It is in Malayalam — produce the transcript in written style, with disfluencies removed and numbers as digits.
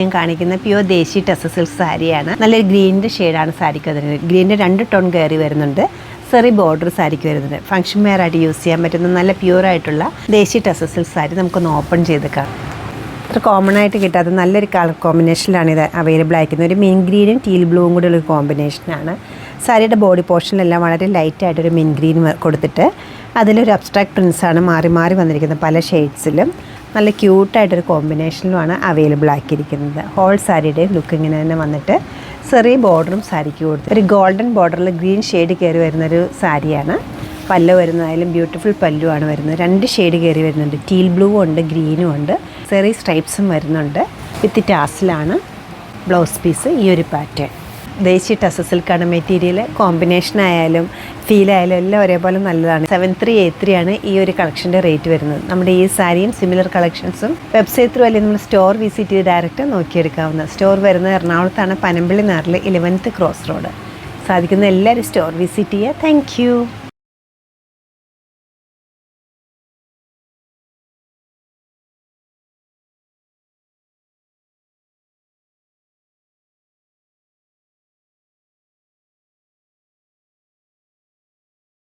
ഞാൻ കാണിക്കുന്ന പ്യൂർ ദേശി ടെസ സിൽക്ക് സാരിയാണ്. നല്ലൊരു ഗ്രീനിൻ്റെ ഷെയ്ഡാണ് സാരിക്ക് വരുന്നത്. ഗ്രീനിൻ്റെ 2 ടോൺ കയറി വരുന്നുണ്ട്. സെറി ബോർഡർ സാരിക്ക് വരുന്നുണ്ട്. ഫംഗ്ഷൻ വെയർ ആയിട്ട് യൂസ് ചെയ്യാൻ പറ്റുന്ന നല്ല പ്യൂറായിട്ടുള്ള ദേശി ടെസ സിൽക്ക് സാരി നമുക്കൊന്ന് ഓപ്പൺ ചെയ്ത് കാണാം. അത്ര കോമൺ ആയിട്ട് കിട്ടാത്ത നല്ലൊരു കളർ കോമ്പിനേഷനിലാണ് ഇത് അവൈലബിൾ ആയിരിക്കുന്നത്. ഒരു മിൻ ഗ്രീനും ടീൽ ബ്ലൂവും കൂടെ ഉള്ളൊരു കോമ്പിനേഷനാണ്. സാരിയുടെ ബോഡി പോർഷനിലെല്ലാം വളരെ ലൈറ്റായിട്ടൊരു മിൻ ഗ്രീൻ കൊടുത്തിട്ട് അതിലൊരു അബ്സ്ട്രാക്ട് പ്രിൻസാണ് മാറി മാറി വന്നിരിക്കുന്നത്. പല ഷെയ്ഡ്സിലും നല്ല ക്യൂട്ടായിട്ടൊരു കോമ്പിനേഷനിലുമാണ് അവൈലബിൾ ആക്കിയിരിക്കുന്നത്. ഹോൾ സാരിയുടെ ലുക്ക് ഇങ്ങനെ തന്നെ വന്നിട്ട് ചെറിയ ബോർഡറും സാരിക്ക് കൊടുത്ത് ഒരു ഗോൾഡൻ ബോർഡറിൽ ഗ്രീൻ ഷെയ്ഡ് കയറി വരുന്നൊരു സാരിയാണ്. പല്ലു വരുന്നതായാലും ബ്യൂട്ടിഫുൾ പല്ലുവാണ് വരുന്നത്. 2 ഷെയ്ഡ് കയറി വരുന്നുണ്ട്. ടീൽ ബ്ലൂവും ഉണ്ട്, ഗ്രീനും ഉണ്ട്, ചെറിയ സ്ട്രൈപ്സും വരുന്നുണ്ട്. വിത്ത് ടാസിലാണ് ബ്ലൗസ് പീസ്. ഈ ഒരു പാറ്റേൺ ദേശി ടെസ സിൽക്കാണ് മെറ്റീരിയൽ. കോമ്പിനേഷൻ ആയാലും ഫീലായാലും എല്ലാം ഒരേപോലെ നല്ലതാണ്. 7383 ആണ് ഈ ഒരു കളക്ഷൻ്റെ റേറ്റ് വരുന്നത്. നമ്മുടെ ഈ സാരിയും സിമിലർ കളക്ഷൻസും വെബ്സൈറ്റ് ത്രൂ അല്ലെങ്കിൽ നമ്മൾ സ്റ്റോർ വിസിറ്റ് ചെയ്ത് ഡയറക്റ്റ് നോക്കിയെടുക്കാവുന്ന. സ്റ്റോർ വരുന്നത് എറണാകുളത്താണ്, പനമ്പള്ളി നാറിൽ 11th ക്രോസ് റോഡ്. സാധിക്കുന്ന എല്ലാവരും സ്റ്റോർ വിസിറ്റ് ചെയ്യുക. താങ്ക്